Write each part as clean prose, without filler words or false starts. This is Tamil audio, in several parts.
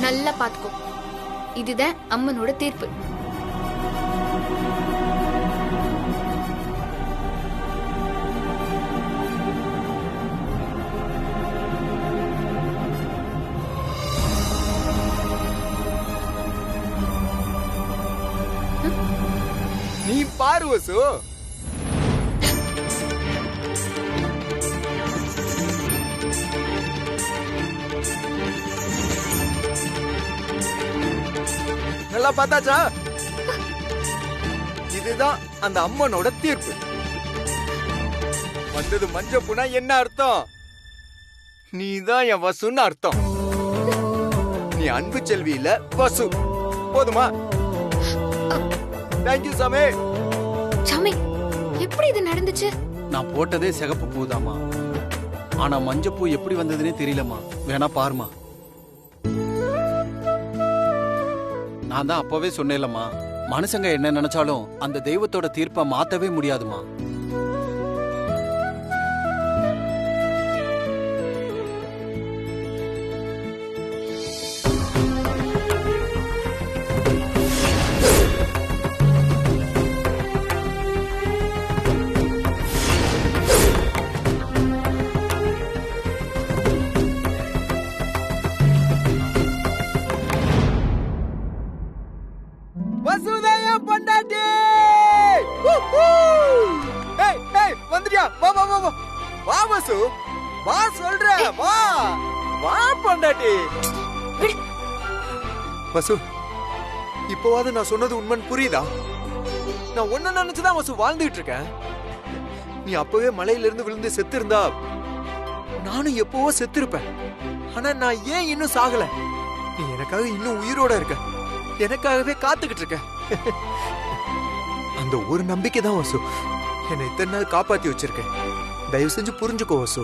நல்லா பாத்துக்கோ. இதுதான் அம்மனோட தீர்ப்பு. நீ பாரு வசு. நல்லா பார்த்தாச்சா? இதுதான் அந்த அம்மனோட தீர்ப்பு. வந்தது மஞ்சப்புனா என்ன அர்த்தம்? நீதான் என் வசுன்னு அர்த்தம். நீ அன்பு செல்வி இல்ல, வசு. போதுமா? தேங்க்யூ சாமி. சாமி, எப்படி இது நடந்துச்சு? நான் போட்டதே சிகப்பு பூதாமா, ஆனா மஞ்சப்பூ எப்படி வந்ததுன்னே தெரியலமா. வேணா பாருமா. நான் தான் அப்பவே சொன்னேன்லம்மா, மனுஷங்க என்ன நினைச்சாலும் அந்த தெய்வத்தோட தீர்ப்பை மாத்தவே முடியாதுமா. வசுதேய பொண்டாட்டி வந்துட்டியா? வா வா வா வா வா வசு, வா சொல்றேன், வா வா பொண்டாட்டி. வசு, இப்போவாது நான் சொன்னது உண்மைன்னு புரியுதா? நான் ஒன்ன நினைச்சுதான் வசு வாழ்ந்துட்டு இருக்கேன். நீ அப்பவே மலையில இருந்து விழுந்து செத்து இருந்தா நானும் எப்பவோ செத்து இருப்பேன். ஆனா நான் ஏன் இன்னும் சாகல? நீ எனக்காக இன்னும் உயிரோட இருக்க, எனக்காகவே காத்துக்கிட்டு இருக்க. அந்த ஒரு நம்பிக்கை தான் வசு என்னை இத்தனை நாள் காப்பாத்தி வச்சிருக்கேன். தயவு செஞ்சு புரிஞ்சுக்கோ வசு.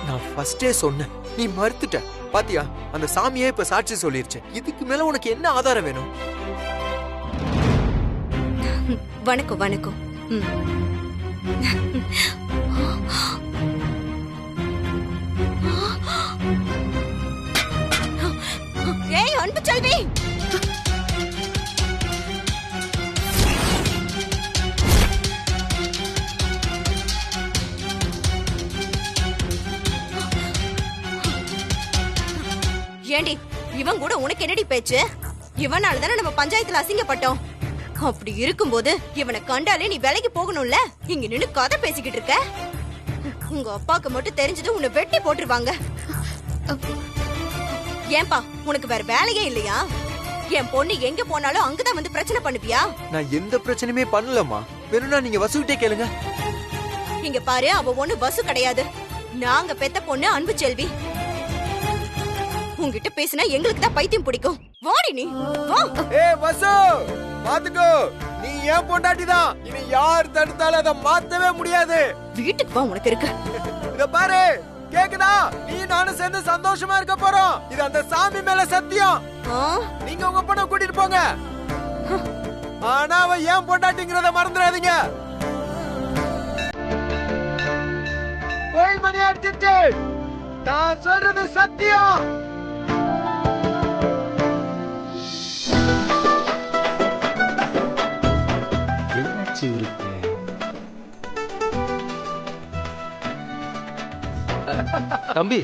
நான் ஃபர்ஸ்டே சொன்னேன், நீ மறுத்துட்ட. பாத்தியா, அந்த சாமியே இப்ப சாட்சி சொல்லிருச்சு. இதுக்கு மேல உனக்கு என்ன ஆதாரம் வேணும்? வணக்கம் வணக்கம். ஏய் அன்பு செல்வி, ஏண்டி இவன் கூட உனக்கு என்னடி பேச்சு? இவனால தானே நம்ம பஞ்சாயத்துல அசிங்கப்பட்டோம். அப்படி இருக்கும்போது இவனை கண்டாலே நீ வேலைக்கு போகணும்ல. இங்க நின்னு கதை பேசிக்கிட்டு இருக்க. உங்க அப்பாக்கு மட்டும் தெரிஞ்சது உன்னை வெட்டி போட்டுருவாங்க. ஏன்பா, உனக்கு வேற வேலையே இல்லையா? என் பொண்ணு எங்க போனாலும் அங்கதான் வந்து பிரச்சனை பண்ணுவியா? நான் எந்த பிரச்சனையுமே பண்ணலமா. வேணும்னா நீங்க வசுகிட்டே கேளுங்க. இங்க பாரு, அவ ஒண்ணு வசு கிடையாது. நாங்க பெத்த பொண்ணு அன்பு செல்வி. உன்கிட்ட பேசினா எங்களுக்கு தான் பைத்தியம் பிடிக்கும். வாடி நீ வா. ஏய் வசு, பாத்துக்கோ, நீ ஏன் பொண்டாட்டி தான். இனி யார் தடுத்தாலும் அதை மாத்தவே முடியாது. வீட்டுக்கு வா, உனக்கு இருக்கு. இத பாரு, கேக்குதா? நீ நானும் சேர்ந்து சந்தோஷமா இருக்க போறோம். இது அந்த சாமி மேல சத்தியம். நீங்க உங்க பொண்ணை கூட்டிட்டு போங்க. ஆனா அவ ஏன் பொண்டாட்டிங்கிறத மறந்துடாதீங்க. கோயில் மணி அடிச்சிட்டு, நான் சொல்றது சத்தியம். தம்பி,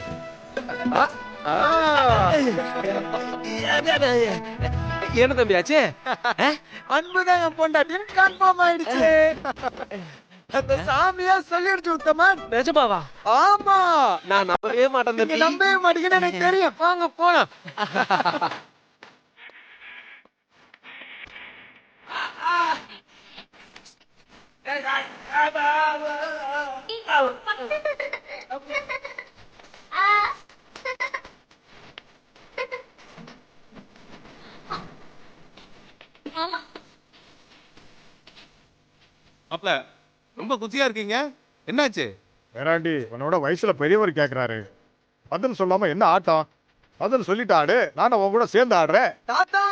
என்ன தம்பி ஆச்சு? அன்புதான் என் பொண்டாட்டின்னு கன்ஃபார்ம் ஆயிடுச்சு. அந்த சாமியா சொல்லிடுச்சு உத்தமன். நிஜமாவா? ஆமா, நான் நம்பவே மாட்டேன் தம்பி. நம்பவே மாட்டீங்கன்னு எனக்கு தெரியும். வாங்க போலாம். அப்பல ரொம்ப குச்சியா இருக்கீங்க, என்னாச்சு? வேறாண்டி, உன்னோட வயசுல பெரியவர் கேக்குறாரு. பதில் சொல்லாம என்ன ஆட்டம்? பதில் சொல்லிட்டு ஆடு, நானும் உன் கூட சேர்ந்து ஆடுறேன். தாத்தா,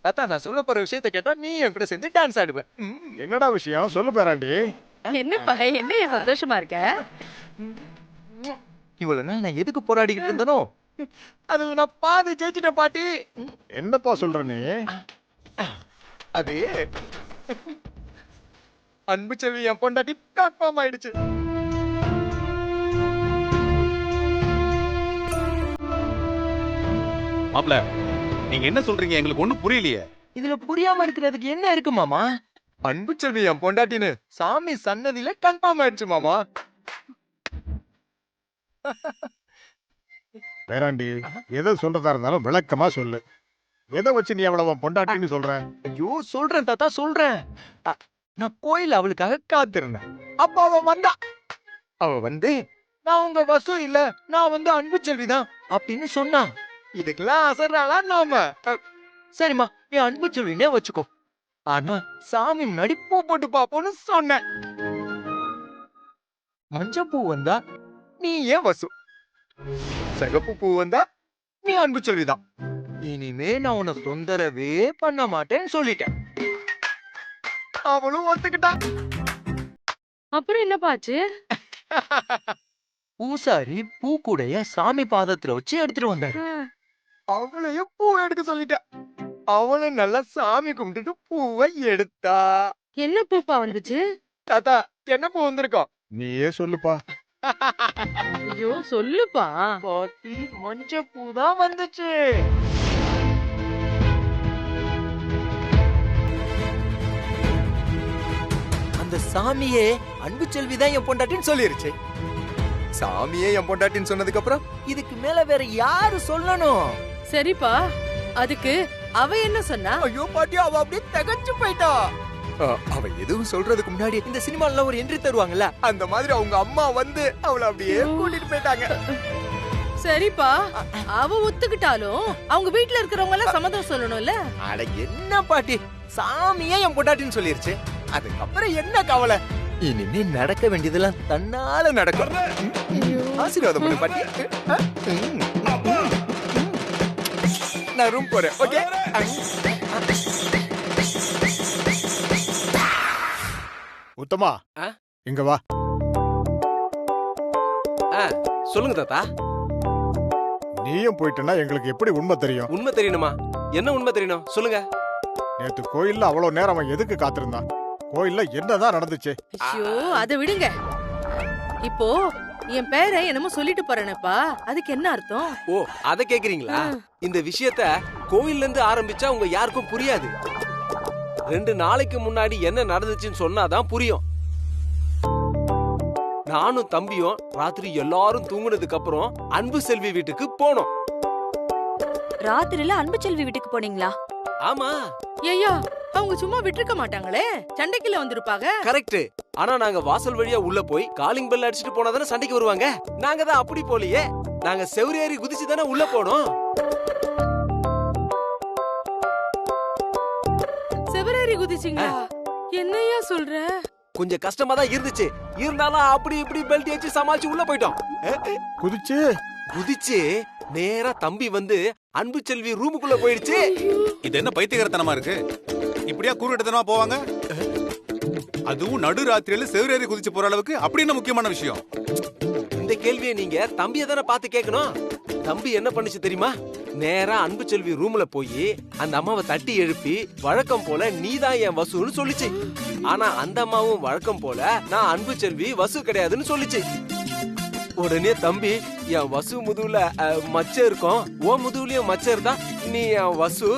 தாத்தா நான் சொல்ல போற விஷயத்த கேட்டா நீ என் கூட சேர்ந்து டான்ஸ் ஆடுவேன். என்னடா விஷயம் சொல்லு பேராண்டி. என்னப்பா என்ன சந்தோஷமா இருக்க? இவ்வளவு நாள் நான் எதுக்கு போராடிக்கிட்டு இருந்தனோ அது நான் பாதி ஜெயிச்சிட்டேன் பாட்டி. என்னப்பா சொல்ற நீ? அது அன்பு செல்வி என் பொண்டாட்டி கன்ஃபார்ம் ஆயிடுச்சு. மாப்ள நீங்க என்ன சொல்றீங்க? எங்களுக்கு ஒண்ணும் புரியலையே. இதுல புரியாம இருக்கிறதுக்கு என்ன இருக்கு மாமா? அன்பு செல்வி என் பொண்டாட்டின்னு சாமி சன்னதியில கன்ஃபார்ம் ஆயிடுச்சு மாமா. பேராண்டி எதை சொல்றதா இருந்தாலும் விளக்கமா சொல்லு. எதை வச்சு நீ அவ்வளவு பொண்டாட்டின்னு சொல்ற? ஐயோ சொல்றேன் தாத்தா சொல்றேன். நான் கோயில் அவளுக்காக காத்திருந்தேன். அப்ப அவ வந்தா. அவ வந்து நான் உங்க வசு இல்ல, நான் வந்து அன்பு செல்விதான் அப்படின்னு சொன்னா. இதுக்கெல்லாம் அசர்றாளா நாம? சரிம்மா என் அன்பு செல்வினே வச்சுக்கோ. ஆனா சாமி முன்னாடி பூ போட்டு பாப்போம்னு சொன்னேன். மஞ்சப்பூ வந்தா நீ ஏன் வசு, சிகப்பு பூ வந்தா நீ அன்பு செல்விதான். இனிமே நான் உன்னை தொந்தரவே பண்ண மாட்டேன்னு சொல்லிட்டேன். அவளும் ஒத்துக்கிட்டா. அப்புறம் என்னப்பாச்சு? பூசாரி பூ கூடைய சாமி பாதத்துல வச்சு எடுத்துட்டு வந்தாரு. அவளையும் பூ எடுக்க சொல்லிட்டா. அவளும் நல்லா சாமி கும்பிட்டுட்டு பூவை எடுத்தா. என்ன பூப்பா வந்துச்சு? தாத்தா என்ன பூ வந்திருக்கோம்? நீயே சொல்லுப்பா. ஐயோ சொல்லுப்பா. பாட்டி மஞ்ச பூ தான் வந்துச்சு. அந்த சாமியே அன்பு செல்விதான் என் பொண்டாட்டின்னு சொல்லிருச்சு. சாமியே என் பொண்டாட்டின்னு சொன்னதுக்கு அப்புறம் இதுக்கு மேல வேற யாரு சொல்லணும்? சரிப்பா, அதுக்கு அவ என்ன சொன்னா? ஐயோ பாட்டி அவ அப்படியே தகச்சு போயிட்டா. அவ எதுவும் சொல்றதுக்கு முன்னாடி இந்த சினிமால ஒரு என்ட்ரி தருவாங்கல்ல, அந்த மாதிரி அவங்க அம்மா வந்து அவளை அப்படியே கூட்டிட்டு போயிட்டாங்க. சரிப்பா, அவ ஒத்துக்கிட்டாலும் அவங்க வீட்டுல இருக்கிறவங்க எல்லாம் சம்மதம் சொல்லணும்ல? அட என்ன பாட்டி, சாமியே என் பொண்டாட்டின்னு சொல்லிருச்சு. அதுக்கப்புறம் என்ன கவலை? இனிமே நடக்க வேண்டியதெல்லாம் தன்னால நடக்கும். ஆசீர்வாதம் பண்ணு பாட்டி. நான் ரூம் போறேன். ஓகே உத்தமா இங்க வா. சொல்லுங்க தாத்தா. நீயும் போயிட்டனா எங்களுக்கு எப்படி உண்மை தெரியும்? உண்மை தெரியணுமா? என்ன உண்மை தெரியணும் சொல்லுங்க. நேத்து கோயில்ல அவ்வளவு நேரம் அவன் எதுக்கு காத்திருந்தான்? கோயில்ல என்னதான் நடந்துச்சு? ஐயோ அதை விடுங்க. இப்போ என் பேரை என்னமோ சொல்லிட்டு போறேனப்பா, அதுக்கு என்ன அர்த்தம்? ஓ அத கேக்குறீங்களா? இந்த விஷயத்த கோவில்ல இருந்து ஆரம்பிச்சா உங்க யாருக்கும் புரியாது. 2 நாளைக்கு முன்னாடி என்ன நடந்துச்சுன்னு சொன்னாதான் புரியும். நானும் தம்பியும் ராத்திரி எல்லாரும் தூங்குனதுக்கு அப்புறம் அன்பு செல்வி வீட்டுக்கு போனோம். ராத்திரில அன்பு செல்வி வீட்டுக்கு போனீங்களா? ஆமா. ஐயா அவங்க சும்மா விட்டுருக்க மாட்டாங்களே, சண்டைக்குள்ள வந்திருப்பாங்க. கரெக்ட். ஆனா நாங்க வாசல் வழியா உள்ள போய் காலிங் பெல் அடிச்சிட்டு போனாதானே சண்டைக்கு வருவாங்க. நாங்க தான் அப்படி போலியே. நாங்க செவரேறி குதிச்சு தானே உள்ள போனோம். செவரேறி குதிச்சிங்களா? என்னையா சொல்ற? கொஞ்சம் கஷ்டமா தான் இருந்துச்சு. இருந்தாலும் அப்படி இப்படி பெல்ட் ஏச்சி சமாளிச்சு உள்ள போயிட்டோம். குதிச்சு நேரா தம்பி வந்து அன்பு செல்வி ரூமுக்குள்ள போயிடுச்சு. இது என்ன பைத்தியக்காரத்தனமா இருக்கு? இப்படியா கூறுகட்டத்தனமா போவாங்க? அதுவும் நடு ராத்திரியில செவரேறி குதிச்சு போற அளவுக்கு அப்படி என்ன முக்கியமான விஷயம்? இந்த கேள்வியை நீங்க தம்பியை தானே பார்த்து கேட்கணும். தம்பி என்ன பண்ணுச்சு தெரியுமா? நேரா அன்பு செல்வி ரூம்ல போய் அந்த அம்மாவை தட்டி எழுப்பி வழக்கம் போல நீதான் என் வசுன்னு சொல்லிச்சு. ஆனா அந்த அம்மாவும் வழக்கம் போல நான் அன்பு செல்வி வசு கிடையாதுன்னு சொல்லிச்சு. உடனே தம்பி என் வசு முதுகுல மச்சம் இருக்கும், ஓ முதுகுலயும் மச்சம் இருந்தா நீ என் வசு,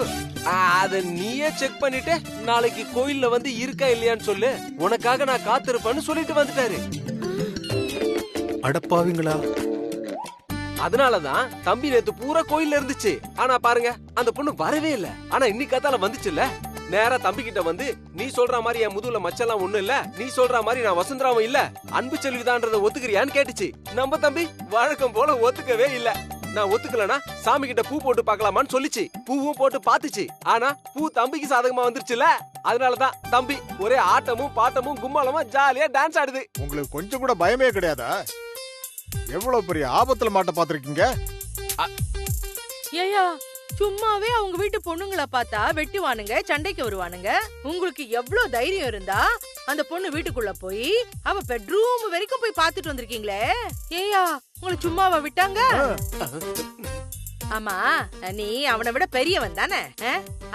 அத நீயே செக் பண்ணிட்டு நாளைக்கு கோயில்ல வந்து இருக்கா இல்லையான்னு சொல்லு, உனக்காக நான் காத்திருப்பேன்னு சொல்லிட்டு வந்துட்டாரு. அடப்பாவீங்களா? அதனாலதான் தம்பி நேத்து பூரா கோயில்ல இருந்துச்சு. ஆனா பாருங்க அந்த பொண்ணு வரவே இல்ல. ஆனா இன்னைக்கு காத்தால வந்துச்சுல்ல, நேரா தம்பி கிட்ட வந்து நீ சொல்ற மாதிரி என் முதுகுல மச்செல்லாம் ஒண்ணு இல்ல, நீ சொல்ற மாதிரி நான் வசுந்தராவும் இல்ல, அன்பு செல்விதான்றத ஒத்துக்கிறியான்னு கேட்டுச்சு. நம்ம தம்பி வழக்கம் போல ஒத்துக்கவே இல்ல. நான் ஒத்துக்கலனா சாமி கிட்ட பூ போட்டு பார்க்கலாமான்னு சொல்லிச்சு. பூவும் போட்டு பாத்துச்சு. ஆனா பூ தம்பிக்கு சாதகமா வந்துருச்சுல, அதனாலதான் தம்பி ஒரே ஆட்டமும் பாட்டமும் கும்மாளமா ஜாலியா டான்ஸ் ஆடுது. உங்களுக்கு கொஞ்சம் கூட பயமே கிடையாதா? எவ்வளவு பெரிய ஆபத்துல மாட்ட பாத்திருக்கீங்க. ஏயா சும்மாவே அவங்க வீட்டு பொண்ணுங்களை பார்த்தா வெட்டுவானுங்க, சண்டைக்கு வருவானுங்க. உங்களுக்கு எவ்வளவு தைரியம் இருந்தா அந்த பொண்ணு வீட்டுக்குள்ள போய் அவ பெட்ரூம் வரைக்கும் போய் பாத்துட்டு வந்திருக்கீங்களே. ஏயா உங்களை சும்மாவா விட்டாங்க? ஆமா, நீ அவனை விட பெரியவன் தானே.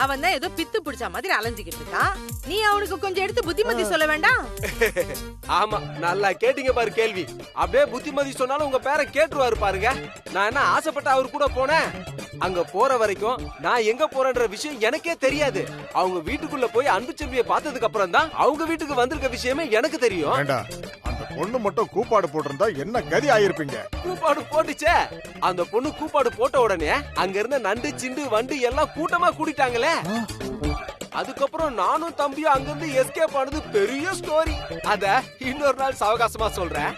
அவன் தான் ஏதோ பித்து பிடிச்ச மாதிரி அலைஞ்சுக்கிட்டு இருக்கான். நீ அவனுக்கு கொஞ்சம் எடுத்து புத்திமதி சொல்ல வேண்டாம்? ஆமா, நல்லா கேட்டீங்க பாரு கேள்வி. அப்படியே புத்திமதி சொன்னாலும் உங்க பேரை கேட்டுருவாரு பாருங்க. நான் என்ன ஆசைப்பட்ட அவரு கூட போனேன்? அங்க போற வரைக்கும் நான் எங்க போறேன்ற விஷயம் எனக்கே தெரியாது. அவங்க வீட்டுக்குள்ள போய் அன்பு செல்வியை பார்த்ததுக்கு அப்புறம் தான் அவங்க வீட்டுக்கு வந்திருக்க விஷயமே எனக்கு தெரியும். அந்த பொண்ணு மட்டும் கூப்பாடு போட்டிருந்தா என்ன கதி ஆயிருப்பீங்க? கூப்பாடு போட்டுச்சே. அந்த பொண்ணு கூப்பாடு போட்ட உடனே அங்க இருந்த நண்டு, சிண்டு, வண்டு எல்லாம் கூட்டமா கூட்டிட்டாங்களே. அதுக்கப்புறம் நானும் தம்பியும் அங்கிருந்து எஸ்கேப் ஆனது பெரிய ஸ்டோரி. அத இன்னொரு நாள் சாவகாசமா சொல்றேன்.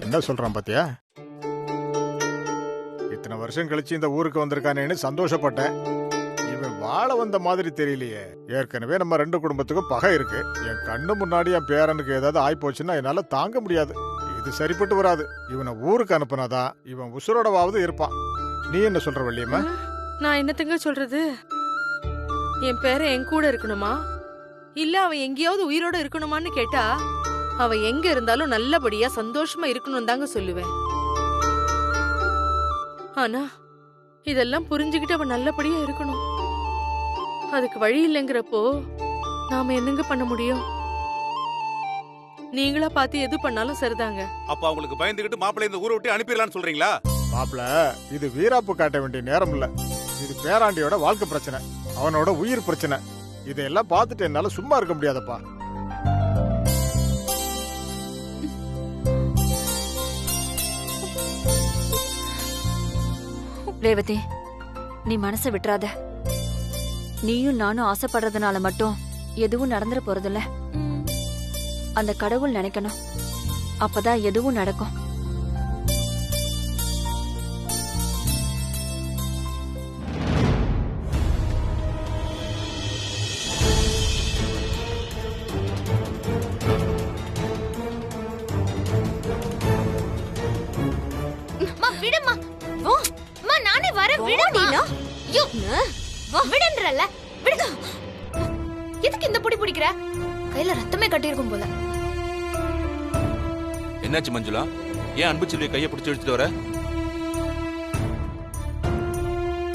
என்ன சொல்றான் பாத்தியா? இத்தனை வருஷம் கழிச்சு இந்த ஊருக்கு வந்திருக்கானேன்னு சந்தோஷப்பட்டேன். இவன் வாழ வந்த மாதிரி தெரியலையே. ஏற்கனவே நம்ம ரெண்டு குடும்பத்துக்கும் பகை இருக்கு. என் கண்ணு முன்னாடி என் பேரனுக்கு ஏதாவது ஆயிப்போச்சுன்னா என்னால தாங்க முடியாது. இது சரிப்பட்டு வராது. இவனை ஊருக்கு அனுப்புனாதான் இவன் உசுரோடவாவது இருப்பான். நீ என்ன சொல்ற வள்ளியம்மா? நான் என்னத்தங்க சொல்றது? என் பேர என் கூட இருக்கணுமா இல்ல அவன் எங்கேயாவது உயிரோட இருக்கணுமான்னு கேட்டா அவ எங்க இருந்தாலும் நல்லபடியா சந்தோஷமா இருக்கணும் தாங்க சொல்லுவேன். ஆனா இதெல்லாம் புரிஞ்சுக்கிட்டு அவன் நல்லபடியா இருக்கணும். அதுக்கு வழி இல்லைங்கிறப்போ நாம என்னங்க பண்ண முடியும்? நீங்களா பார்த்து எது பண்ணாலும் சரிதாங்க. அப்ப அவங்களுக்கு பயந்துகிட்டு மாப்பிள்ளை இந்த ஊரை விட்டு அனுப்பிடலாம்னு சொல்றீங்களா? மாப்பிள, இது வீராப்பு காட்ட வேண்டிய நேரம் இல்ல. இது பேராண்டியோட வாழ்க்கை பிரச்சனை, அவனோட உயிர் பிரச்சனை. இதெல்லாம் பார்த்துட்டு என்னால சும்மா இருக்க முடியாதப்பா. ரேவதி, நீ மனசை விட்டுறாத. நீயும் நானும் ஆசைப்படுறதுனால மட்டும் எதுவும் நடந்துட போறதில்ல. அந்த கடவுள் நினைக்கணும், அப்பதான் எதுவும் நடக்கும். விடுமா, நானே வர விடுமா. விடுன்றல, விடு. எதுக்கு இந்த பொடி பிடிக்கிற? கையில ரத்தமே கட்டியிருக்கும் போல. என்னாச்சு மஞ்சுளா? ஏன் அன்பு செல்வியை கையை பிடிச்சு எடுத்துட்டு வர?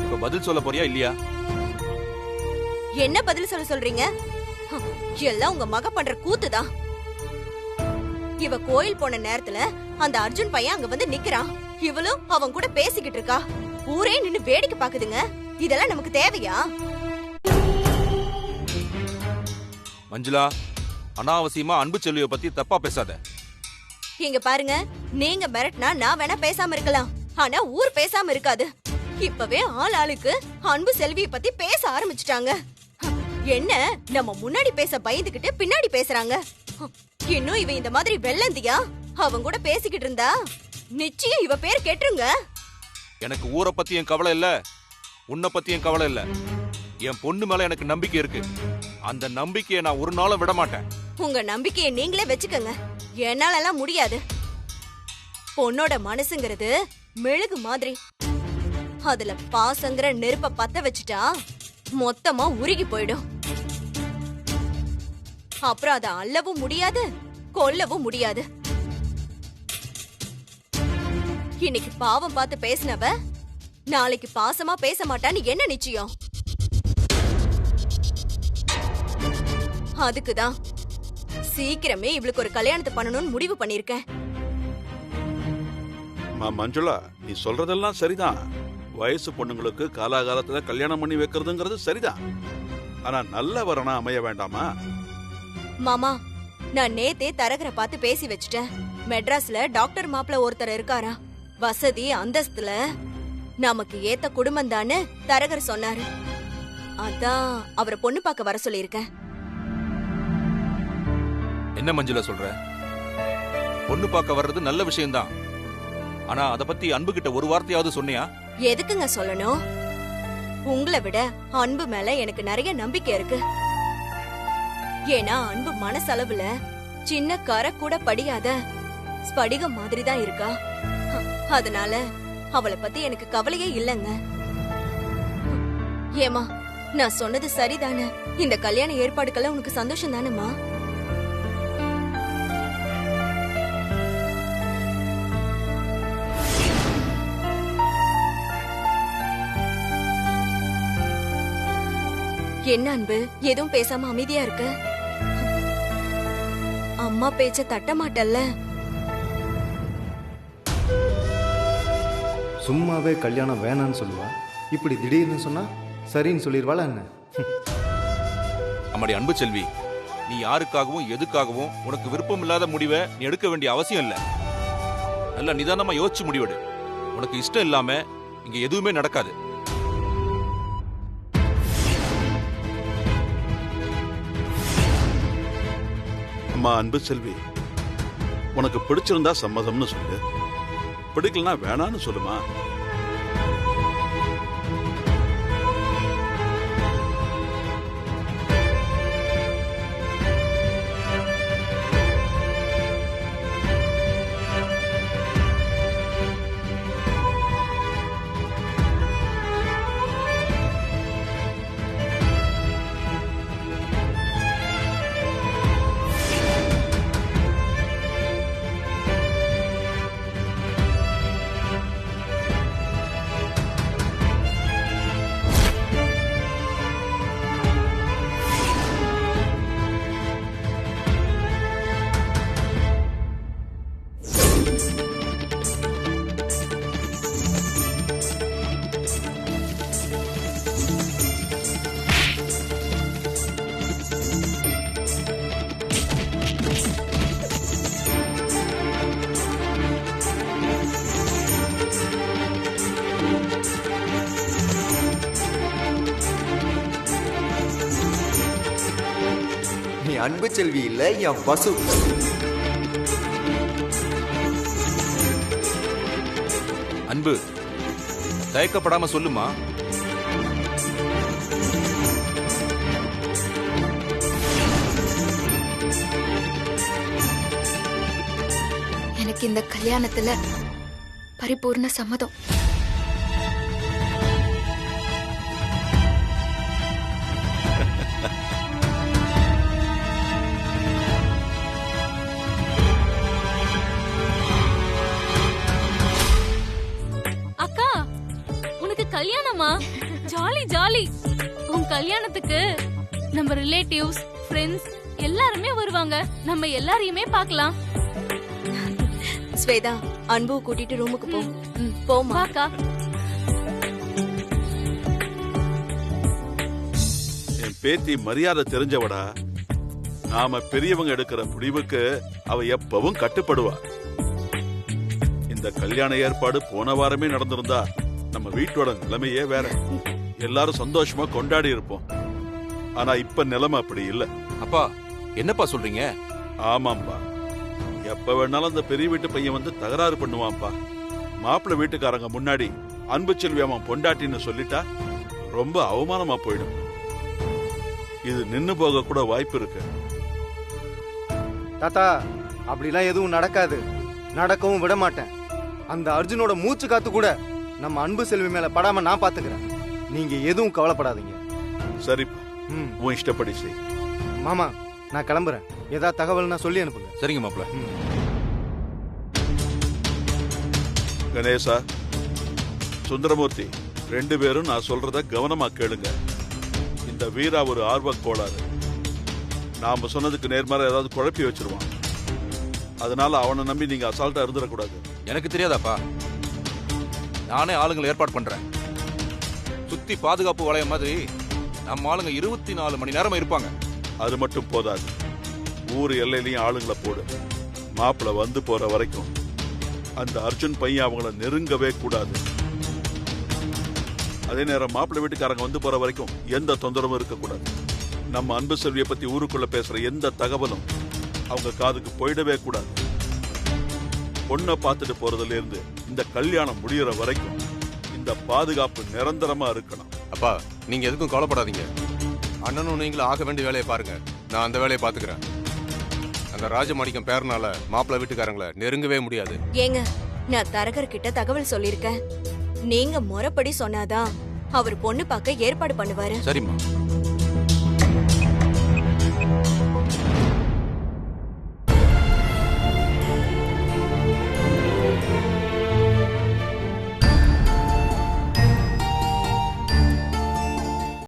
இப்ப பதில் சொல்ல போறியா இல்லையா? என்ன பதில் சொல்றீங்க? எல்லாம் உங்க மக பண்ற கூத்துதான். இவ கோயில் போன நேரத்துல அந்த அர்ஜுன் பையன் அங்க வந்து நிக்கிறான். இவளும் அவன் கூட பேசிக்கிட்டு இருக்கா. ஊரே நின்னு வேடிக்கை பாக்குதுங்க. இதெல்லாம் நமக்கு தேவையா? மஞ்சுளா, அனாவசியமா அன்பு செல்வியை பத்தி தப்பா பேசாத. இங்க பாருங்க, நீங்க மிரட்டினா நான் வேணா பேசாம இருக்கலாம், ஆனா ஊர் பேசாம இருக்காது. இப்பவே ஆள் ஆளுக்கு அன்பு செல்வியை பத்தி பேச ஆரம்பிச்சுட்டாங்க. என்ன நம்ம முன்னாடி பேச பயந்துகிட்டு பின்னாடி பேசுறாங்க. இன்னும் இவ இந்த மாதிரி வெள்ளந்தியா அவங்க கூட பேசிக்கிட்டு இருந்தா நிச்சயம் இவ பேர் கெட்டுருங்க. எனக்கு ஊரை பத்தி என் கவலை இல்ல, உன்னை பத்தி என் கவலை இல்ல. என் பொண்ணு மேல எனக்கு நம்பிக்கை இருக்கு. அந்த நம்பிக்கையை நான் ஒரு நாளும் விட மாட்டேன். உங்க நம்பிக்கையை நீங்களே வச்சுக்கங்க, என்னால எல்லாம் முடியாது. பொண்ணோட மனசுங்கிறது மெழுகு மாதிரி. அதுல பாசங்கிற நெருப்ப பத்த வச்சுட்டா மொத்தமா உருகி போயிடும். அப்புறம் அதை அள்ளவும் முடியாது, கொல்லவும் முடியாது. இன்னைக்கு பாவம் பார்த்து பேசினவ நாளைக்கு பாசமா பேச மாட்டான்னு என்ன நிச்சயம்? அதுக்குதான் சீக்கிரமே இவளுக்கு ஒரு கல்யாணத்தை பண்ணணும்னு முடிவு பண்ணிருக்கேன். மஞ்சுளா, நீ சொல்றதெல்லாம் சரிதான். வயசு பொண்ணுங்களுக்கு காலாகாலத்துல கல்யாணம் பண்ணி வைக்கிறதுங்கிறது சரிதான். ஆனா நல்ல வரனா அமைய வேண்டாமா? மாமா, நான் நேத்தே தரகரை பார்த்து பேசி வச்சுட்டேன். மெட்ராஸ்ல டாக்டர் மாப்பிள்ள ஒருத்தர் இருக்காரா. வசதி அந்தஸ்துல நமக்கு ஏத்த குடும்பம் தானு தரகர் சொன்னாரு. அதான் அவரை பொண்ணு பார்க்க வர சொல்லியிருக்கேன். என்ன மஞ்சுளா சொல்ற? பொண்ணு பார்க்க வர்றது நல்ல விஷயம்தான். ஆனா அத பத்தி அன்பு கிட்ட ஒரு வார்த்தையாவது சொன்னியா? எதுக்குங்க சொல்லணும்? உங்களை விட அன்பு மேல எனக்கு நிறைய நம்பிக்கை இருக்கு. ஏன்னா அன்பு மனசளவுல சின்ன கரை கூட படியாத ஸ்படிகம் மாதிரி தான் இருக்கா. அதனால அவளை பத்தி எனக்கு கவலையே இல்லைங்க. ஏமா நான் சொன்னது சரிதானே? இந்த கல்யாண ஏற்பாடுக்கெல்லாம் உனக்கு சந்தோஷம் தானேம்மா? என்ன அன்பு, எதுவும் பேசாம அமைதியா இருக்க? அம்மா பேச்ச தட்ட மாட்டல்ல? சும்மாவே கல்யாணம் வேணான்னு சொல்லுவா, இப்படி திடீர்னு சொன்னா சரின்னு சொல்லிடுவாளா என்ன? அம்மாடி அன்பு செல்வி, நீ யாருக்காகவும் எதுக்காகவும் உனக்கு விருப்பம் இல்லாத முடிவை நீ எடுக்க வேண்டிய அவசியம் இல்ல. நல்லா நிதானமா யோசிச்சு முடிவெடு. உனக்கு இஷ்டம் இல்லாம இங்க எதுவுமே நடக்காது. அம்மா அன்பு செல்வி, உனக்கு பிடிச்சிருந்தா சம்மதம்னு சொல்லு, பிடிக்கலனா வேணான்னு சொல்லுமா. அன்பு செல்வி இல்ல, என் வசு. அன்பு, தயக்கப்படாம சொல்லுமா. எனக்கு இந்த கல்யாணத்துல பரிபூர்ண சம்மதம். கல்யாணமா? Jolly jolly. உன் கல்யாணத்துக்கு நம்ம ரிலேட்டிவ்ஸ், ஃப்ரெண்ட்ஸ் எல்லாருமே வருவாங்க. நம்ம எல்லாரையுமே பார்க்கலாம். ஸ்வேதா, அன்பு கூட்டிட்டு ரூமுக்கு போ. போமா அக்கா. என் பேத்தி மரியாதை தெரிஞ்சவடா. நாம பெரியவங்க எடுக்கிற முடிவுக்கு அவ எப்பவும் கட்டுப்படுவா. இந்த கல்யாண ஏற்பாடு போன வாரமே நடந்திருந்தா நம்ம வீட்டோட நிலைமையே வேற. எல்லாரும் சந்தோஷமா கொண்டாடி இருப்போம். ஆனா இப்ப நிலைமை அப்படி இல்ல. அப்பா, என்னப்பா சொல்றீங்க? ஆமாம்பா, எப்ப வேணாலும் அந்த பெரிய வீட்டு பையன் வந்து தகராறு பண்ணுவான்பா. மாப்பிள்ளை வீட்டுக்காரங்க முன்னாடி அன்பு செல்வி அவன் பொண்டாட்டின்னு சொல்லிட்டா ரொம்ப அவமானமா போயிடும். இது நின்னு போக கூட வாய்ப்பு இருக்கு. தாத்தா, அப்படிலாம் எதுவும் நடக்காது, நடக்கவும் விட மாட்டேன். அந்த அர்ஜுனோட மூச்சு காத்து கூட நம்ம அன்பு செல்வி மேல படாம நான் பாத்துக்கிறேன். நீங்க எதுவும் கவலைப்படாதீங்க. சரிப்பா, உன் இஷ்டப்படி செய். மாமா, நான் கிளம்புறேன். ஏதாவது தகவல்னா சொல்லி அனுப்புங்க. சரிங்க மாப்பிள்ள. கணேசா, சுந்தரமூர்த்தி, 2 பேரும் நான் சொல்றத கவனமா கேளுங்க. இந்த வீரா ஒரு ஆர்வ கோளாறு. நாம சொன்னதுக்கு நேர்மாற ஏதாவது குழப்பி வச்சிருவான். அதனால அவனை நம்பி நீங்க அசால்ட்டா இருந்துடக்கூடாது. எனக்கு தெரியாதாப்பா, நானே ஆளுங்களை ஏற்பாடு பண்றேன். சுத்தி பாதுகாப்பு வளையம் மாதிரி நம்ம ஆளுங்க 24 மணி நேரம் இருப்பாங்க. அது மட்டும் போதாது, ஊர் எல்லையிலையும் ஆளுங்களை போடு. மாப்பிள்ள வந்து போற வரைக்கும் அந்த அர்ஜுன் பையன் அவங்கள நெருங்கவே கூடாது. அதே நேரம் மாப்பிள்ளை வீட்டுக்காரங்க வந்து போற வரைக்கும் எந்த தொந்தரவும் இருக்கக்கூடாது. நம்ம அன்பு செல்வியை பத்தி ஊருக்குள்ள பேசுற எந்த தகவலும் அவங்க காதுக்கு போயிடவே கூடாது. பொண்ணை பார்த்துட்டு போறதுல இருந்து இந்த கல்யாணம் முடியற வரைக்கும் இந்த பாதுகாப்பு நிரந்தரமா இருக்கணும். அப்பா, நீங்க எதுக்கும் கவலைப்படாதீங்க. அண்ணனும் நீங்களும் ஆக வேண்டிய வேலையை பாருங்க. நான் அந்த வேலையை பாத்துக்கிறேன். அந்த ராஜமாணிக்கம் பேரனால மாப்பிள்ளை வீட்டுக்காரங்களை நெருங்கவே முடியாது. ஏங்க, நான் தரகர் கிட்ட தகவல் சொல்லிருக்கேன். நீங்க முறைப்படி சொன்னாதான் அவர் பொண்ணு பார்க்க ஏற்பாடு பண்ணுவாரு. சரிம்மா.